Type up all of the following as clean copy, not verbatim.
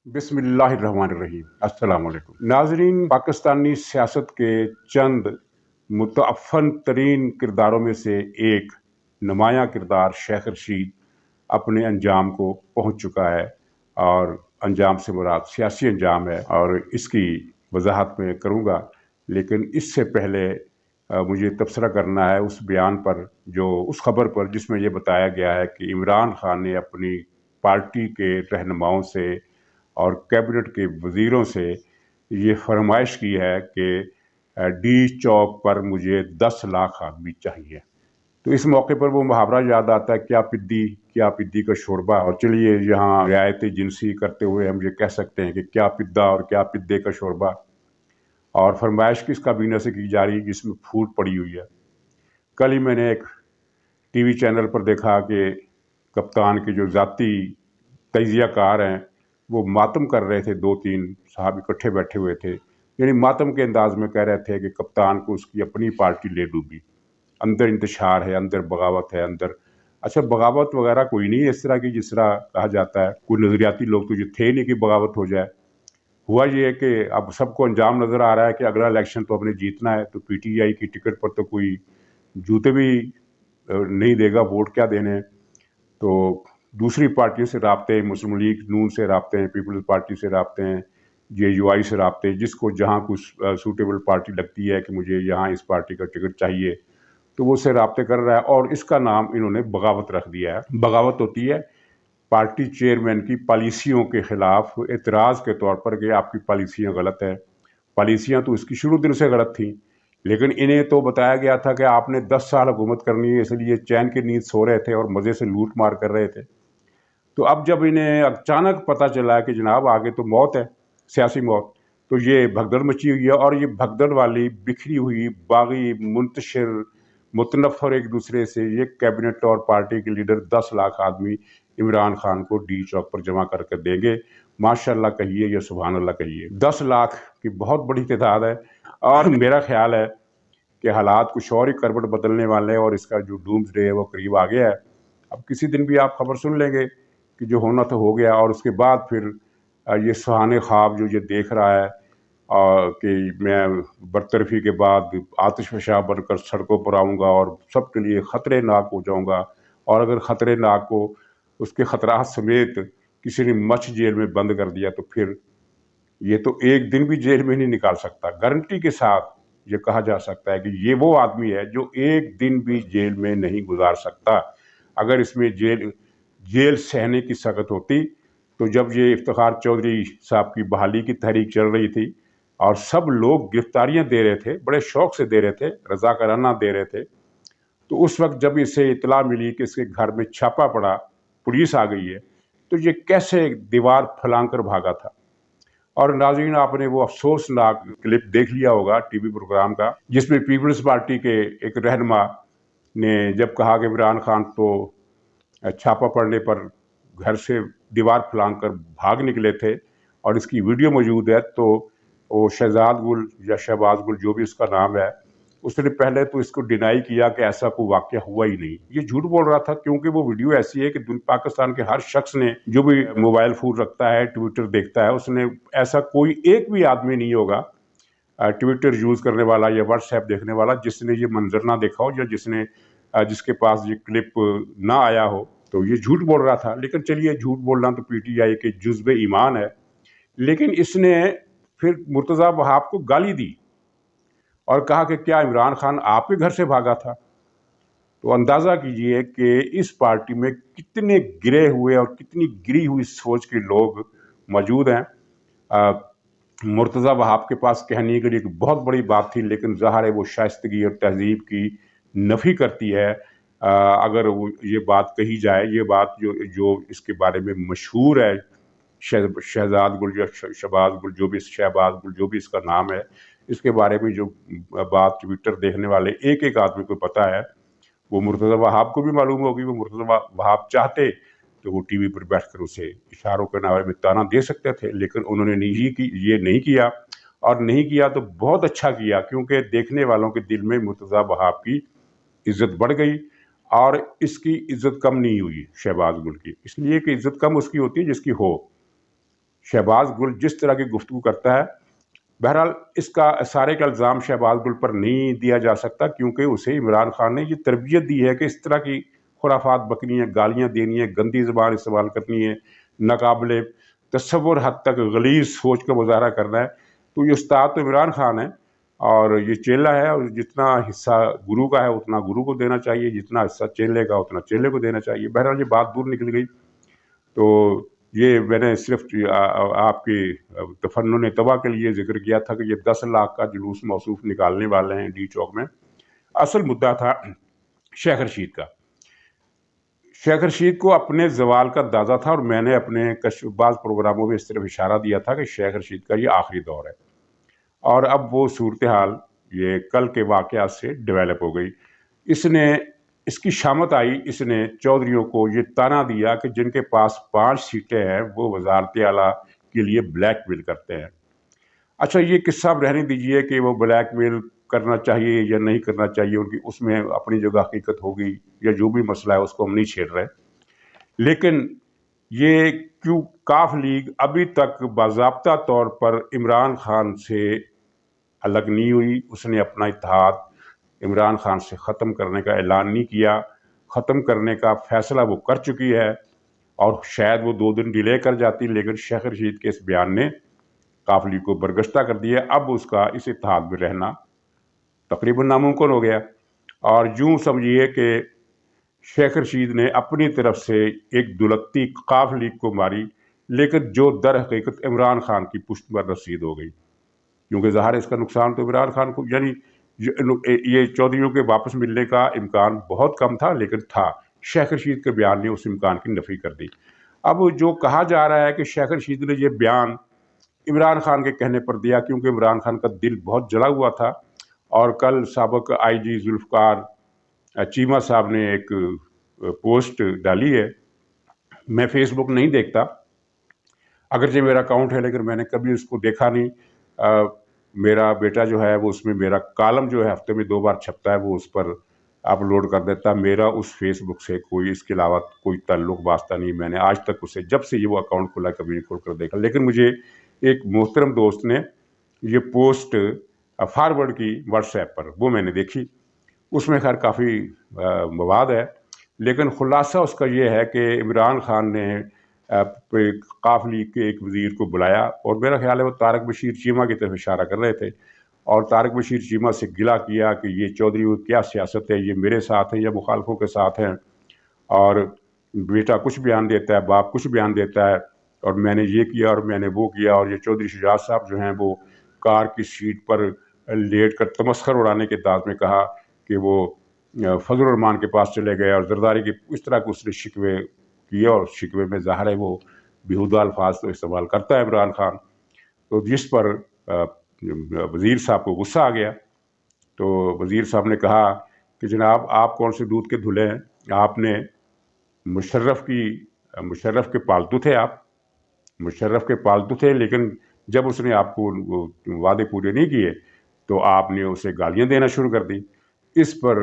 बिस्मिल्लाहिर्रहमानिर्रहीम। अस्सलाम वालेकुम नाजरीन। पाकिस्तानी सियासत के चंद मुतअफ़्फ़न तरीन किरदारों में से एक नुमायाँ किरदार शेख रशीद अपने अंजाम को पहुँच चुका है, और अंजाम से मुराद सियासी अंजाम है, और इसकी वजाहत मैं करूँगा। लेकिन इससे पहले मुझे तबसरा करना है उस बयान पर, जो उस खबर पर जिसमें यह बताया गया है कि इमरान खान ने अपनी पार्टी के रहनुमाओं से और कैबिनेट के वज़ीरों से ये फरमाइश की है कि डी चौक पर मुझे 10 लाख आदमी चाहिए। तो इस मौके पर वो मुहावरा याद आता है, क्या पिद्दी का शोरबा। और चलिए, यहाँ रियायत जिनसी करते हुए हम ये कह सकते हैं कि क्या पिद्दा और क्या पिद्दे का शोरबा। और फरमाइश किस काबीना से की जा रही है जिसमें फूट पड़ी हुई है। कल ही मैंने एक टीवी चैनल पर देखा कि कप्तान के जो ज़ाती तजियाकार हैं वो मातम कर रहे थे। 2-3 साहब इकट्ठे बैठे हुए थे, यानी मातम के अंदाज में कह रहे थे कि कप्तान को उसकी अपनी पार्टी ले डूबी, अंदर इंतशार है, अंदर बगावत है, अंदर। अच्छा, बगावत वगैरह कोई नहीं है इस तरह की जिस तरह कहा जाता है। कोई नज़रियाती लोग तो ये थे नहीं कि बगावत हो जाए। हुआ ये है कि अब सबको अंजाम नज़र आ रहा है कि अगला इलेक्शन तो अपने जीतना है, तो पीटीआई की टिकट पर तो कोई जूते भी नहीं देगा, वोट क्या देने। तो दूसरी पार्टियों से राब्ते, मुस्लिम लीग नून से राब्ते हैं, पीपल्स पार्टी से राब्ते हैं, जेयूआई से राब्ते हैं। जिसको जहाँ कुछ सूटेबल पार्टी लगती है कि मुझे यहाँ इस पार्टी का टिकट चाहिए, तो वो उससे राब्ते कर रहा है, और इसका नाम इन्होंने बगावत रख दिया है। बगावत होती है पार्टी चेयरमैन की पॉलिसियों के खिलाफ एतराज़ के तौर पर कि आपकी पॉलिसियाँ गलत है। पॉलिसियाँ तो इसकी शुरू दिन से गलत थी, लेकिन इन्हें तो बताया गया था कि आपने 10 साल हुकूमत करनी है, इसलिए चैन की नींद सो रहे थे और मज़े से लूट मार कर रहे थे। तो अब जब इन्हें अचानक पता चला कि जनाब आगे तो मौत है, सियासी मौत, तो ये भगदड़ मची हुई है। और ये भगदड़ वाली बिखरी हुई बागी मुंतशिर मुतनफ़र एक दूसरे से ये कैबिनेट और पार्टी के लीडर 10 लाख आदमी इमरान खान को डी चौक पर जमा करके देंगे। माशाल्लाह कहिए या सुभान अल्लाह कहिए। 10 लाख की बहुत बड़ी तादाद है, और मेरा ख्याल है कि हालात कुछ और ही करवट बदलने वाले हैं, और इसका जो डूम्सडे है वो करीब आ गया है। अब किसी दिन भी आप खबर सुन लेंगे कि जो होना तो हो गया, और उसके बाद फिर ये सुहाने ख्वाब जो ये देख रहा है कि मैं बरतरफी के बाद आतिशफ़शा बनकर सड़कों पर आऊँगा और सबके लिए ख़तरनाक हो जाऊँगा, और अगर ख़तरनाक को उसके ख़तरात समेत किसी ने मछ जेल में बंद कर दिया, तो फिर ये तो एक दिन भी जेल में नहीं निकाल सकता। गारंटी के साथ ये कहा जा सकता है कि ये वो आदमी है जो एक दिन भी जेल में नहीं गुजार सकता। अगर इसमें जेल सहने की सकत होती, तो जब ये इफ्तिखार चौधरी साहब की बहाली की तहरीक चल रही थी और सब लोग गिरफ्तारियां दे रहे थे, बड़े शौक से दे रहे थे, रजाकाराना दे रहे थे, तो उस वक्त जब इसे इतला मिली कि इसके घर में छापा पड़ा, पुलिस आ गई है, तो ये कैसे दीवार फलांग कर भागा था। और नाज़रीन, आपने वो अफसोसनाक क्लिप देख लिया होगा टीवी प्रोग्राम का, जिसमें पीपल्स पार्टी के एक रहनुमा ने जब कहा कि इमरान खान तो छापा पड़ने पर घर से दीवार फलांग कर भाग निकले थे, और इसकी वीडियो मौजूद है। तो वो शहजाद गुल या शहबाज गुल जो भी उसका नाम है, उसने पहले तो इसको डिनाई किया कि ऐसा कोई वाक़या हुआ ही नहीं, ये झूठ बोल रहा था। क्योंकि वो वीडियो ऐसी है कि पाकिस्तान के हर शख्स ने, जो भी मोबाइल फ़ोन रखता है, ट्विटर देखता है, उसने ऐसा कोई एक भी आदमी नहीं होगा ट्विटर यूज़ करने वाला या व्हाट्सएप देखने वाला जिसने ये मंजर ना देखा हो, या जिसके पास ये क्लिप ना आया हो। तो ये झूठ बोल रहा था। लेकिन चलिए, झूठ बोलना तो पीटीआई के जुज़्व ईमान है। लेकिन इसने फिर मुर्तज़ा वहाब को गाली दी और कहा कि क्या इमरान खान आपके घर से भागा था। तो अंदाज़ा कीजिए कि इस पार्टी में कितने गिरे हुए और कितनी गिरी हुई सोच के लोग मौजूद हैं। मुर्तज़ा वहाब के पास कहने के लिए एक बहुत बड़ी बात थी, लेकिन ज़ाहिर है वो शाइस्तगी और तहज़ीब की नफ़ी करती है। अगर वो ये बात कही जाए, ये बात जो इसके बारे में मशहूर है, शहजाद गुल या शहबाज गुल, जो भी शहबाज गुल जो भी इसका नाम है, इसके बारे में जो बात ट्विटर देखने वाले एक एक आदमी को पता है, वो मुर्तज़ा वहाब को भी मालूम होगी। वो मुर्तज़ा वहाब चाहते तो वो टीवी पर बैठकर उसे इशारों के नारे में ताना दे सकते थे, लेकिन उन्होंने ये नहीं किया। और नहीं किया तो बहुत अच्छा किया, क्योंकि देखने वालों के दिल में मुर्तज़ा वहाब की इज़्ज़त बढ़ गई, और इसकी इज़्ज़त कम नहीं हुई शहबाज गुल की, इसलिए कि इज़्ज़त कम उसकी होती है जिसकी हो। शहबाज गुल जिस तरह की गुफ्तगू करता है, बहरहाल इसका सारे का इल्ज़ाम शहबाज गुल पर नहीं दिया जा सकता, क्योंकि उसे इमरान खान ने ये तरबियत दी है कि इस तरह की खुराफात बकनी है, गालियाँ देनी है, गंदी ज़बान इस्तेमाल करनी है, नाकाबिले तसव्वुर हद तक गलीज़ सोच का मुज़ाहरा करना है। तो ये उस्ताद तो इमरान खान है और ये चेला है, और जितना हिस्सा गुरु का है उतना गुरु को देना चाहिए, जितना हिस्सा चेले का उतना चेले को देना चाहिए। बहरहाल ये बात दूर निकल गई। तो ये मैंने सिर्फ आपकी तफन्नुन तबा के लिए जिक्र किया था कि ये 10 लाख का जुलूस मौसूफ निकालने वाले हैं डी चौक में। असल मुद्दा था शेख रशीद का। शेख रशीद को अपने जवाल का अंदाज़ा था, और मैंने अपने बाज़ प्रोग्रामों में इस तरफ इशारा दिया था कि शेख रशीद का ये आखिरी दौर है। और अब वो सूरत हाल ये कल के वाक़यात से डेवलप हो गई। इसकी शामत आई, इसने चौधरियों को ये ताना दिया कि जिनके पास 5 सीटें हैं वो वज़ारत आला के लिए ब्लैकमेल करते हैं। अच्छा, ये किस्सा अब रहने दीजिए कि वो ब्लैकमेल करना चाहिए या नहीं करना चाहिए, उनकी उसमें अपनी जगह हकीकत होगी, या जो भी मसला है उसको हम नहीं छेड़ रहे। लेकिन ये क्यों काफ लीग अभी तक बाज़ाब्ता तौर पर इमरान खान से अलग नहीं हुई? उसने अपना इत्तेहाद इमरान खान से ख़त्म करने का ऐलान नहीं किया। ख़त्म करने का फ़ैसला वो कर चुकी है, और शायद वो 2 दिन डिले कर जाती, लेकिन शेख रशीद के इस बयान ने काफ लीग को बरगश्ता कर दिया। अब उसका इस इत्तेहाद में रहना तकरीबन नामुमकिन हो गया। और यूँ समझिए कि शेख रशीद ने अपनी तरफ से एक दुलत्ती काफ लीग को मारी, लेकिन जो दर हकीकत इमरान खान की पुश्त पर रसीद हो गई, क्योंकि ज़ाहिर इसका नुकसान तो इमरान खान को, यानी ये चौधरियों के वापस मिलने का इम्कान बहुत कम था, लेकिन था। शेख रशीद के बयान ने उस इम्कान की नफ़ी कर दी। अब जो कहा जा रहा है कि शेख रशीद ने ये बयान इमरान खान के कहने पर दिया, क्योंकि इमरान खान का दिल बहुत जला हुआ था। और कल साबिक़ IG जुल्फ़िकार चीमा साहब ने एक पोस्ट डाली है। मैं फेसबुक नहीं देखता, अगरचे मेरा अकाउंट है, लेकिन मैंने कभी उसको देखा नहीं। मेरा बेटा जो है वो उसमें मेरा कॉलम जो है हफ्ते में 2 बार छपता है, वो उस पर अपलोड कर देता। मेरा उस फेसबुक से कोई इसके अलावा कोई ताल्लुक़ वास्ता नहीं। मैंने आज तक उसे, जब से ये वो अकाउंट खुला, कभी नहीं खोल कर देखा। लेकिन मुझे एक मोहतरम दोस्त ने ये पोस्ट फॉरवर्ड की व्हाट्सएप पर, वो मैंने देखी। उसमें खैर काफ़ी मवाद है, लेकिन ख़ुलासा उसका ये है कि इमरान खान ने काफ लीग के एक वज़ीर को बुलाया, और मेरा ख्याल है वो तारक बशीर चीमा की तरफ इशारा कर रहे थे, और तारक बशीर चीमा से गिला किया कि ये चौधरी की क्या सियासत है, ये मेरे साथ है या मुखालफों के साथ हैं, और बेटा कुछ बयान देता है, बाप कुछ बयान देता है, और मैंने ये किया और मैंने वो किया। और ये चौधरी शुजात साहब जो हैं वो कार की सीट पर लेट कर तमस्खर उड़ाने के अंदाज में कहा कि वो फजल रहमान के पास चले गए, और जरदारी के इस तरह के उसने शिकवे किए, और शिकवे में ज़ाहिर है वो बेहुदा अल्फाज तो इस्तेमाल करता है इमरान खान। तो जिस पर वज़ीर साहब को गुस्सा आ गया। तो वज़ीर साहब ने कहा कि जनाब, आप कौन से दूध के धुले हैं? आपने मुशर्रफ के पालतू थे, आप मुशर्रफ के पालतू थे, लेकिन जब उसने आपको वादे पूरे नहीं किए तो आपने उसे गालियाँ देना शुरू कर दी। इस पर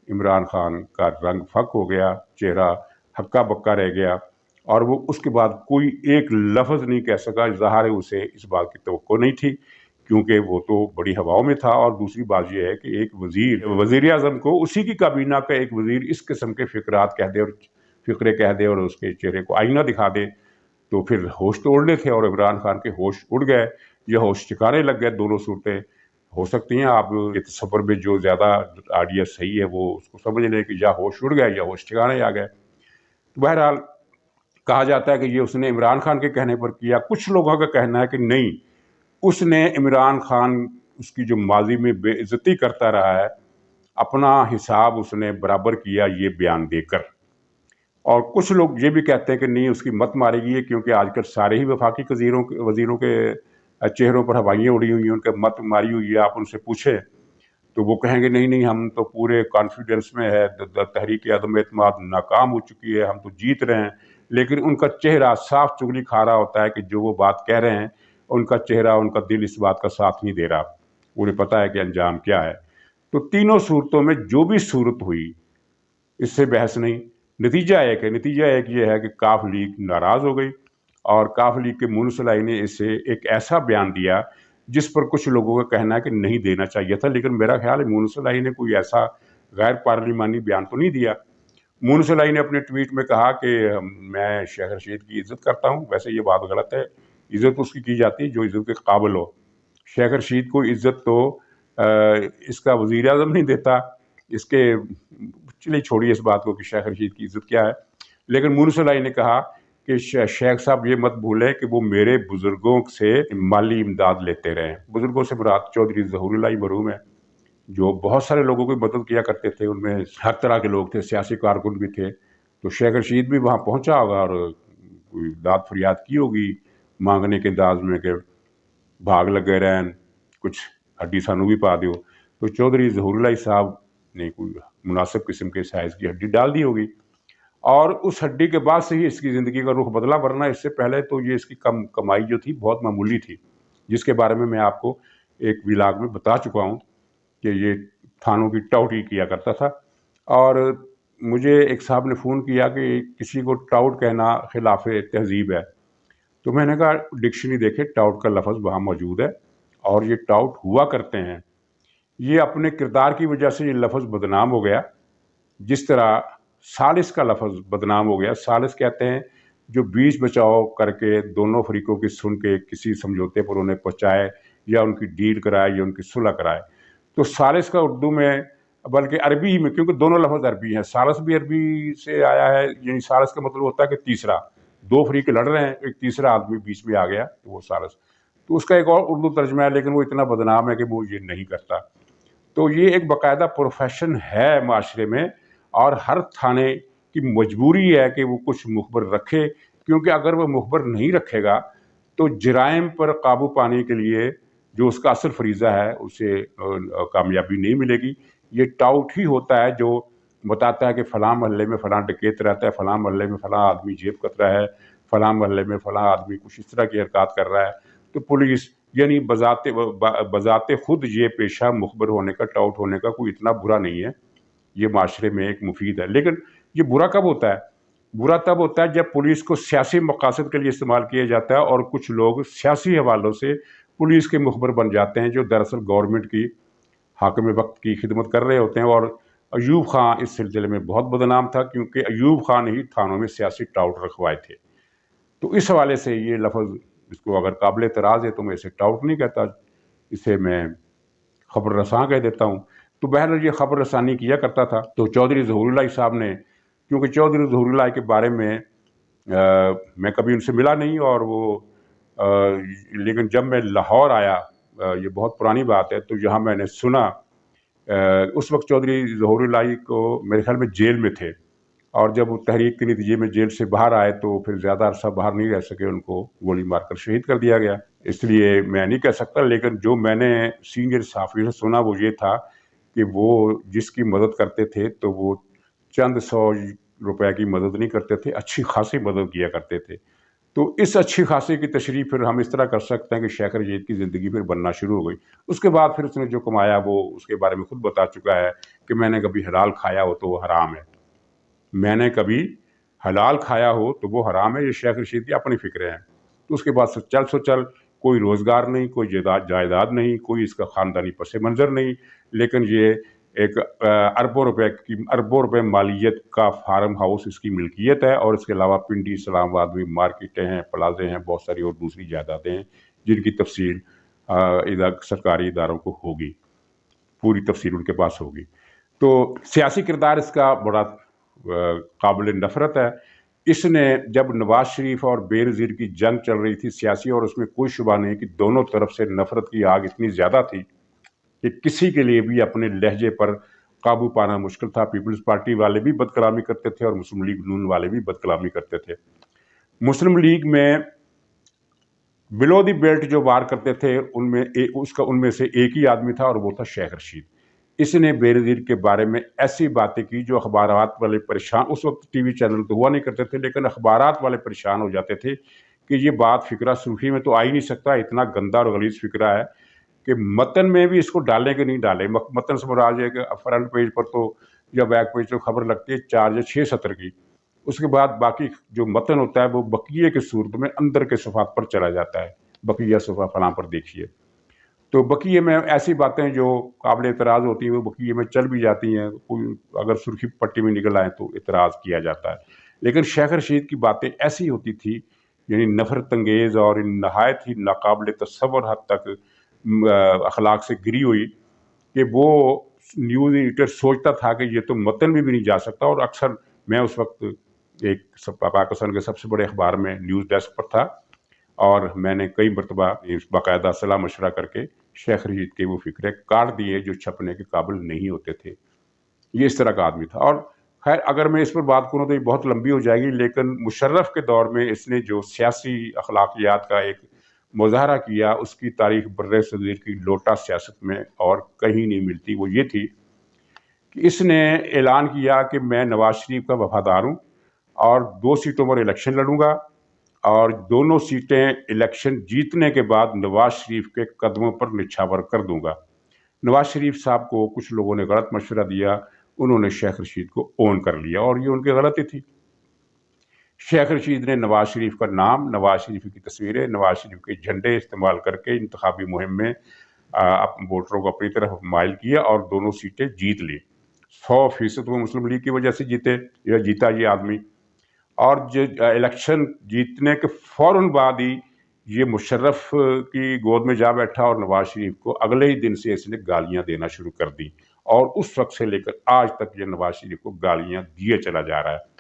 इमरान खान का रंग फक हो गया, चेहरा हक्का बक्का रह गया, और वो उसके बाद कोई एक लफ्ज़ नहीं कह सका। ज़ाहिर है उसे इस बात की तवक्को नहीं थी, क्योंकि वो तो बड़ी हवाओं में था। और दूसरी बात यह है कि एक वज़ीर आज़म को उसी की काबीना का एक वज़ीर इस किस्म के फ़िक्रात कह दे और फ़िक्रे कह दे और उसके चेहरे को आईना दिखा दे, तो फिर होश तो उड़ने थे, और इमरान खान के होश उड़ गए या होश ठिकाने लग गए। दोनों सूरतें हो सकती हैं। आप इस सफ़र में जो ज़्यादा आइडिया सही है वो उसको समझ लें कि या होश उड़ गए या होश ठिकाने आ गए। तो बहरहाल कहा जाता है कि ये उसने इमरान खान के कहने पर किया। कुछ लोगों का कहना है कि नहीं, उसने इमरान खान उसकी जो माजी में बेइज्जती करता रहा है, अपना हिसाब उसने बराबर किया ये बयान देकर। और कुछ लोग ये भी कहते हैं कि नहीं, उसकी मत मारी गई है, क्योंकि आजकल सारे ही वफाकी वज़ीरों के चेहरों पर हवाइयाँ उड़ी हुई हैं, उनके मत मारी हुई है। आप उनसे पूछें तो वो कहेंगे नहीं नहीं, हम तो पूरे कॉन्फिडेंस में है, तहरीक अदम एतमाद नाकाम हो चुकी है, हम तो जीत रहे हैं। लेकिन उनका चेहरा साफ चुगली खा रहा होता है कि जो वो बात कह रहे हैं, उनका चेहरा, उनका दिल इस बात का साथ नहीं दे रहा। उन्हें पता है कि अंजाम क्या है। तो तीनों सूरतों में जो भी सूरत हुई, इससे बहस नहीं। नतीजा एक ये है कि काफ लीग नाराज़ हो गई, اور काफ लीग के मून सलाई ने इसे एक ऐसा बयान दिया जिस पर कुछ लोगों का कहना है कि नहीं देना चाहिए था, लेकिन मेरा ख्याल है मून सलाई ने कोई ऐसा गैर पार्लिमानी बयान तो नहीं दिया। मून सलाई ने अपने ट्वीट में कहा कि मैं शेख रशीद की इज्जत करता हूँ। वैसे ये बात गलत है, इज्जत उसकी की जाती है जो इज्जत के काबिल हो। शेख रशीद को इज्जत तो इसका वज़ीर आज़म नहीं देता, इसके चलिए छोड़िए इस बात को कि शेख रशीद की इज्जत क्या है। लेकिन मून सलाई ने कहा कि शेख साहब ये मत भूलें कि वो मेरे बुजुर्गों से माली इमदाद लेते रहे। बुजुर्गों से मुराद चौधरी ज़हूरुल्लाह मरहूम है, जो बहुत सारे लोगों की मदद किया करते थे। उनमें हर तरह के लोग थे, सियासी कारकुन भी थे। तो शेख रशीद भी वहाँ पहुँचा होगा और कोई दाद फरियाद की होगी मांगने के अंदाज में कि भाग लगे रहन, कुछ हड्डी सानू भी पा दो। तो चौधरी ज़हूरुल्लाह साहब ने कोई मुनासिब किस्म के साइज़ की हड्डी डाल दी होगी, और उस हड्डी के बाद से ही इसकी ज़िंदगी का रुख बदला। वरना इससे पहले तो ये इसकी कमाई जो थी बहुत मामूली थी, जिसके बारे में मैं आपको एक व्लॉग में बता चुका हूँ कि ये थानों की टाउटी किया करता था। और मुझे एक साहब ने फ़ोन किया कि किसी को टाउट कहना खिलाफ तहजीब है। तो मैंने कहा डिक्शनरी देखे, टाउट का लफ्ज़ वहाँ मौजूद है और ये टाउट हुआ करते हैं। ये अपने किरदार की वजह से ये लफ्ज़ बदनाम हो गया, जिस तरह सालिस का लफ्ज़ बदनाम हो गया। सालिस कहते हैं जो बीच बचाव करके दोनों फरीकों की सुन के किसी समझौते पर उन्हें पहुँचाए या उनकी डील कराए या उनकी सुलह कराए। तो सालिस का उर्दू में, बल्कि अरबी ही में, क्योंकि दोनों लफ्ज़ अरबी हैं, सालिस भी अरबी से आया है। यानी सालिस का मतलब होता है कि तीसरा, दो फरीक लड़ रहे हैं, एक तीसरा आदमी बीच में आ गया तो वो सालिस। तो उसका एक और उर्दू तर्जमा है, लेकिन वो इतना बदनाम है कि वो ये नहीं करता। तो ये एक बाकायदा प्रोफेशन है माशरे में, और हर थाने की मजबूरी है कि वो कुछ मुखबर रखे, क्योंकि अगर वो मुखबर नहीं रखेगा तो जराइम पर काबू पाने के लिए जो उसका असल फरीज़ा है उसे कामयाबी नहीं मिलेगी। ये टाउट ही होता है जो बताता है कि फ़लाँ महल्ले में फ़लाँ डकैत रहता है, फ़लाँ महल्ले में फ़लाँ आदमी जेब कतरा है, फ़लाँ महल्ले में फ़लाँ आदमी कुछ इस तरह की हरकत कर रहा है। तो पुलिस यानी बज़ाते खुद ये पेशा मुखबर होने का, टाउट होने का कोई इतना बुरा नहीं है, ये माशरे में एक मुफीद है। लेकिन ये बुरा कब होता है? बुरा तब होता है जब पुलिस को सियासी मकासद के लिए इस्तेमाल किया जाता है और कुछ लोग सियासी हवालों से पुलिस के मुखबर बन जाते हैं, जो दरअसल गवर्नमेंट की हाकिम वक्त की खिदमत कर रहे होते हैं। और अयूब खां इस सिलसिले में बहुत बदनाम था, क्योंकि अयूब खान ही थानों में सियासी टाउट रखवाए थे। तो इस हवाले से ये लफ्ज़, इसको अगर काबिल एतराज़ है तो मैं इसे टाउट नहीं कहता, इसे मैं खबर रसां कह देता हूँ। तो बहरहाल ये खबर रसानी किया करता था। तो चौधरी ज़हूरुल्लाह साहब ने, क्योंकि चौधरी ज़हूरुल्लाह के बारे में मैं कभी उनसे मिला नहीं, और वो लेकिन जब मैं लाहौर आया, ये बहुत पुरानी बात है, तो यहाँ मैंने सुना, उस वक्त चौधरी ज़हूरुल्लाह को मेरे ख्याल में जेल में थे, और जब वो तहरीक के नतीजे में जेल से बाहर आए तो फिर ज़्यादा अरसा बाहर नहीं रह सके, उनको गोली मारकर शहीद कर दिया गया। इसलिए मैं नहीं कह सकता, लेकिन जो मैंने सीनियर सहाफ़ी से सुना वो ये था कि वो जिसकी मदद करते थे तो वो चंद 100 रुपए की मदद नहीं करते थे, अच्छी खासी मदद किया करते थे। तो इस अच्छी खासी की तशरीह फिर हम इस तरह कर सकते हैं कि शेख रशीद की ज़िंदगी फिर बनना शुरू हो गई। उसके बाद फिर उसने जो कमाया वो उसके बारे में खुद बता चुका है कि मैंने कभी हलाल खाया हो तो वो हराम है, मैंने कभी हलाल खाया हो तो वो हराम है। ये शेख रशीद की अपनी फ़िक्रें हैं। तो उसके बाद सो चल कोई रोज़गार नहीं, कोई जायदाद नहीं, कोई इसका ख़ानदानी पस मंज़र नहीं, लेकिन ये एक अरबों रुपए मालियत का फार्म हाउस इसकी मिल्कियत है, और इसके अलावा पिंडी इस्लामाबाद में मार्केटें हैं, प्लाजे हैं, बहुत सारी और दूसरी जायदादें हैं, जिनकी तफसील सरकारी इदारों को होगी, पूरी तफसील उनके पास होगी। तो सियासी किरदार इसका बड़ा काबिल नफ़रत है। इसने जब नवाज शरीफ और बेनज़ीर की जंग चल रही थी सियासी, और उसमें कोई शुबा नहीं कि दोनों तरफ से नफ़रत की आग इतनी ज़्यादा थी कि किसी के लिए भी अपने लहजे पर काबू पाना मुश्किल था। पीपल्स पार्टी वाले भी बदकलामी करते थे और मुस्लिम लीग नून वाले भी बदकलामी करते थे। मुस्लिम लीग में बिलो दी बेल्ट जो वार करते थे उनमें से एक ही आदमी था, और वो था शेख रशीद। इसने बेनज़ीर के बारे में ऐसी बातें की जो अखबारात वाले परेशान, उस वक्त टीवी चैनल तो हुआ नहीं करते थे, लेकिन अखबारात वाले परेशान हो जाते थे कि ये बात फ़िक्रा सुर्खी में तो आ ही नहीं सकता, इतना गंदा और गलीज़ फ़िक्रा है कि मतन में भी इसको डालें कि नहीं डालें। मतन से मुराद है कि फ्रंट पेज पर तो या बैक पेज पर खबर लगती है 4 या 6 सत्र की, اس کے بعد باقی جو متن ہوتا ہے وہ بقیے کی صورت میں اندر کے صفحات پر چلا جاتا ہے، بقیہ صفحہ فلاں پر دیکھیے. تو بقیے میں ایسی باتیں جو قابل اعتراض ہوتی ہیں وہ بقیے میں چل بھی جاتی ہیں، کوئی اگر سرخی پٹی میں نکل آئیں تو اعتراض کیا جاتا ہے. لیکن شیخ رشید کی باتیں ایسی ہوتی تھی، یعنی نفرت انگیز اور نہایت ہی ناقابل تصور حد تک اخلاق سے گری ہوئی، کہ وہ نیوز ایڈیٹر سوچتا تھا کہ یہ تو متن بھی نہیں جا سکتا. اور اکثر میں اس وقت ایک پاکستان کے سب سے بڑے اخبار میں نیوز ڈیسک پر تھا، اور میں نے کئی مرتبہ باقاعدہ صلاح مشورہ کر کے شیخ رشید کے وہ فکرے کاٹ دیے جو چھپنے کے قابل نہیں ہوتے تھے. یہ اس طرح کا آدمی تھا. اور خیر اگر میں اس پر بات کروں تو یہ بہت لمبی ہو جائے گی، لیکن مشرف کے دور میں اس نے جو سیاسی اخلاقیات کا ایک مظاہرہ کیا، اس کی تاریخ بر صغیر کی لوٹا سیاست میں اور کہیں نہیں ملتی. وہ یہ تھی کہ اس نے اعلان کیا کہ میں نواز شریف کا وفادار ہوں اور 2 سیٹوں پر الیکشن لڑوں گا، اور دونوں سیٹیں الیکشن جیتنے کے بعد نواز شریف کے قدموں پر نچھاور کر دوں گا. نواز شریف صاحب کو کچھ لوگوں نے غلط مشورہ دیا، انہوں نے شیخ رشید کو اون کر لیا، اور یہ ان کی غلطی تھی. شیخ رشید نے نواز شریف کا نام، نواز شریف کی تصویریں، نواز شریف کے جھنڈے استعمال کر کے انتخابی مہم میں ووٹروں کو اپنی طرف مائل کیا اور دونوں سیٹیں جیت لی. 100% وہ مسلم لیگ کی وجہ سے جیتا یہ آدمی. اور الیکشن جیتنے کے فوراً بعد ہی یہ مشرف کی گود میں جا بیٹھا، اور نواز شریف کو اگلے ہی دن سے اس نے گالیاں دینا شروع کر دی، اور اس وقت سے لے کر آج تک یہ نواز شریف کو گالیاں دیے چلا جا رہا ہے.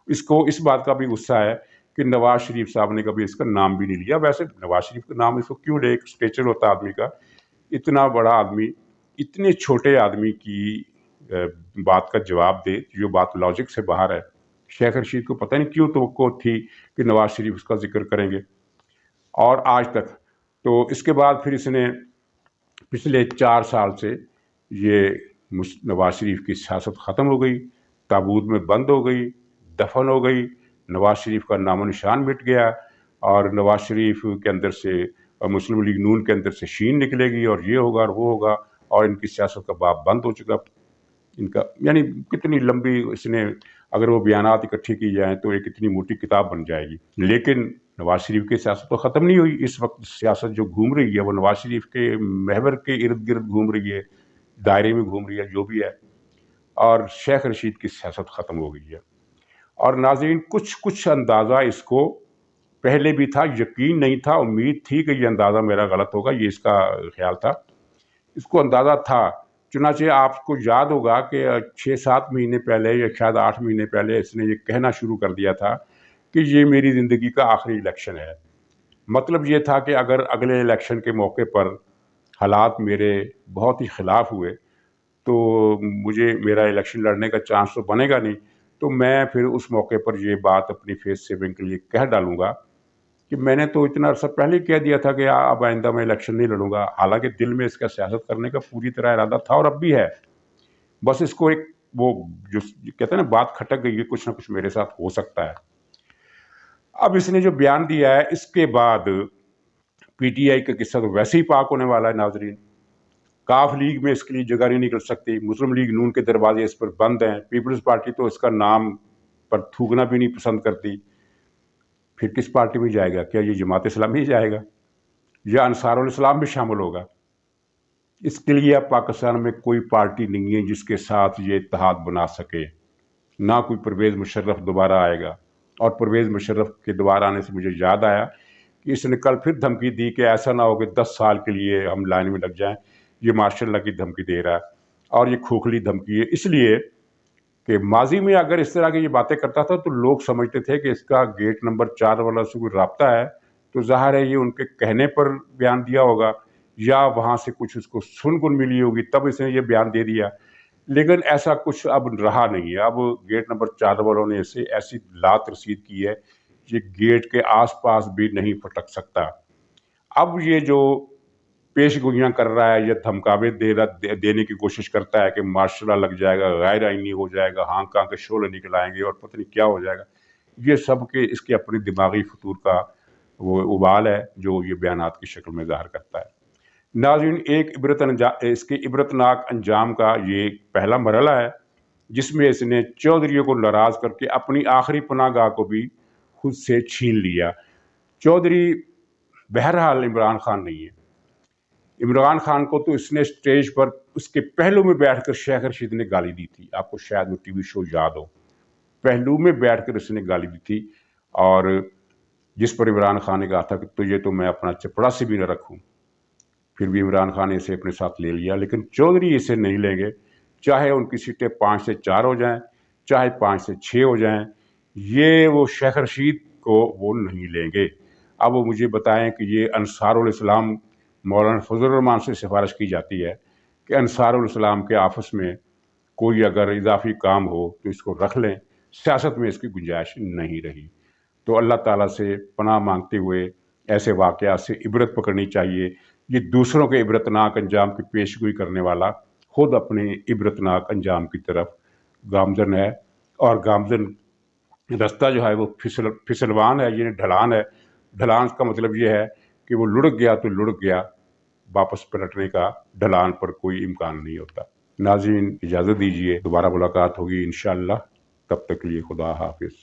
اس کو اس بات کا بھی غصہ ہے کہ نواز شریف صاحب نے کبھی اس کا نام بھی نہیں لیا. ویسے نواز شریف کا نام اس کو کیوں لے، ایک اسٹیچر ہوتا آدمی کا، اتنا بڑا آدمی اتنے چھوٹے آدمی کی بات کا جواب دے جو بات لاجک سے باہر ہے. شیخ رشید کو پتہ نہیں کیوں توقع تھی کہ نواز شریف اس کا ذکر کریں گے، اور آج تک. تو اس کے بعد پھر اس نے پچھلے 4 سال سے یہ نواز شریف کی سیاست ختم ہو گئی، تابوت میں بند ہو گئی، دفن ہو گئی. نواز شریف کا نام و نشان مٹ گیا، اور نواز شریف کے اندر سے مسلم لیگ نون کے اندر سے شین نکلے گی، اور یہ ہوگا اور وہ ہوگا، اور ان کی سیاست کا باب بند ہو چکا. ان کا یعنی کتنی لمبی اس نے اگر وہ بیانات اکٹھے کی جائیں تو ایک اتنی موٹی کتاب بن جائے گی. لیکن نواز شریف کی سیاست تو ختم نہیں ہوئی. اس وقت سیاست جو گھوم رہی ہے وہ نواز شریف کے محور کے ارد گرد گھوم رہی ہے، دائرے میں گھوم رہی ہے، جو بھی ہے. اور شیخ رشید کی سیاست ختم ہو گئی ہے. اور ناظرین کچھ اندازہ اس کو پہلے بھی تھا، یقین نہیں تھا، امید تھی کہ یہ اندازہ میرا غلط ہوگا، یہ اس کا خیال تھا، اس کو اندازہ تھا. چنانچہ آپ کو یاد ہوگا کہ 6-7 مہینے پہلے یا شاید 8 مہینے پہلے اس نے یہ کہنا شروع کر دیا تھا کہ یہ میری زندگی کا آخری الیکشن ہے. مطلب یہ تھا کہ اگر اگلے الیکشن کے موقع پر حالات میرے بہت ہی خلاف ہوئے تو مجھے میرا الیکشن لڑنے کا چانس تو بنے گا نہیں، تو میں پھر اس موقع پر یہ بات اپنی فیس سیونگ کے لیے کہہ ڈالوں گا کہ میں نے تو اتنا عرصہ پہلے ہی کہہ دیا تھا کہ اب آئندہ میں الیکشن نہیں لڑوں گا. حالانکہ دل میں اس کا سیاست کرنے کا پوری طرح ارادہ تھا اور اب بھی ہے. بس اس کو ایک وہ جو کہتے ہیں نا بات کھٹک گئی ہے، کچھ نہ کچھ میرے ساتھ ہو سکتا ہے. اب اس نے جو بیان دیا ہے اس کے بعد پی ٹی آئی کا قصہ تو ویسے ہی پاک ہونے والا ہے. ناظرین کاف لیگ میں اس کے لیے جگہ نہیں نکل سکتی، مسلم لیگ نون کے دروازے اس پر بند ہیں، پیپلز پارٹی تو اس کا نام پر تھوکنا بھی نہیں پسند کرتی. پھر کس پارٹی میں جائے گا؟ کیا یہ جماعت اسلامی جائے گا یا انصار الاسلام بھی شامل ہوگا؟ اس کے لیے اب پاکستان میں کوئی پارٹی نہیں ہے جس کے ساتھ یہ اتحاد بنا سکے. نہ کوئی پرویز مشرف دوبارہ آئے گا. اور پرویز مشرف کے دوبارہ آنے سے مجھے یاد آیا کہ اس نے کل پھر دھمکی دی کہ ایسا نہ ہو کہ 10 سال کے لیے ہم لائن میں لگ جائیں. یہ ماشاء اللہ کی دھمکی دے رہا ہے، اور یہ کھوکھلی دھمکی ہے، اس لیے کہ ماضی میں اگر اس طرح کی یہ باتیں کرتا تھا تو لوگ سمجھتے تھے کہ اس کا گیٹ نمبر 4 والا سے کوئی رابطہ ہے، تو ظاہر ہے یہ ان کے کہنے پر بیان دیا ہوگا یا وہاں سے کچھ اس کو سن کن ملی ہوگی تب اس نے یہ بیان دے دیا. لیکن ایسا کچھ اب رہا نہیں ہے. اب گیٹ نمبر 4 والوں نے اسے ایسی لات رسید کی ہے یہ گیٹ کے آس پاس بھی نہیں پھٹک سکتا. اب یہ جو پیش گوئیاں کر رہا ہے یا دھمکاوے دینے کی کوشش کرتا ہے کہ مارشل لا لگ جائے گا، غیر آئینی ہو جائے گا، ہانگ کانگ کے شعلے نکل آئیں گے اور پتہ نہیں کیا ہو جائے گا، یہ سب کے اس کے اپنی دماغی فطور کا وہ ابال ہے جو یہ بیانات کی شکل میں ظاہر کرتا ہے. ناظرین اس کے عبرتناک انجام کا یہ پہلا مرحلہ ہے. جس میں اس نے چودھریوں کو ناراض کر کے اپنی آخری پناہ گاہ کو بھی خود سے چھین لیا۔ چودھری بہرحال عمران خان نہیں ہے۔ عمران خان کو تو اس نے اسٹیج پر اس کے پہلو میں بیٹھ کر شیخ رشید نے گالی دی تھی، آپ کو شاید وہ ٹی وی شو یاد ہو، پہلو میں بیٹھ کر اس نے گالی دی تھی، اور جس پر عمران خان نے کہا تھا کہ تجھے تو میں اپنا چپڑا سے بھی نہ رکھوں، پھر بھی عمران خان نے اسے اپنے ساتھ لے لیا۔ لیکن چودھری اسے نہیں لیں گے، چاہے ان کی سیٹیں 5 سے 4 ہو جائیں، چاہے 5 سے 6 ہو جائیں، یہ وہ شیخ رشید کو وہ نہیں لیں گے۔ اب وہ مجھے بتائیں کہ یہ انصار الاسلام مولانا فضل الرحمان سے سفارش کی جاتی ہے کہ انصار الاسلام کے آفس میں کوئی اگر اضافی کام ہو تو اس کو رکھ لیں، سیاست میں اس کی گنجائش نہیں رہی۔ تو اللہ تعالیٰ سے پناہ مانگتے ہوئے ایسے واقعات سے عبرت پکڑنی چاہیے۔ یہ دوسروں کے عبرتناک انجام کی پیشگوئی کرنے والا خود اپنے عبرتناک انجام کی طرف گامزن ہے، اور گامزن رستہ جو ہے وہ پھسلوان ہے، یعنی ڈھلان ہے۔ ڈھلان کا مطلب یہ ہے کہ وہ لڑک گیا تو لڑک گیا، واپس پلٹنے کا ڈھلان پر کوئی امکان نہیں ہوتا۔ ناظرین اجازت دیجیے، دوبارہ ملاقات ہوگی انشاءاللہ، تب تک کے لیے خدا حافظ۔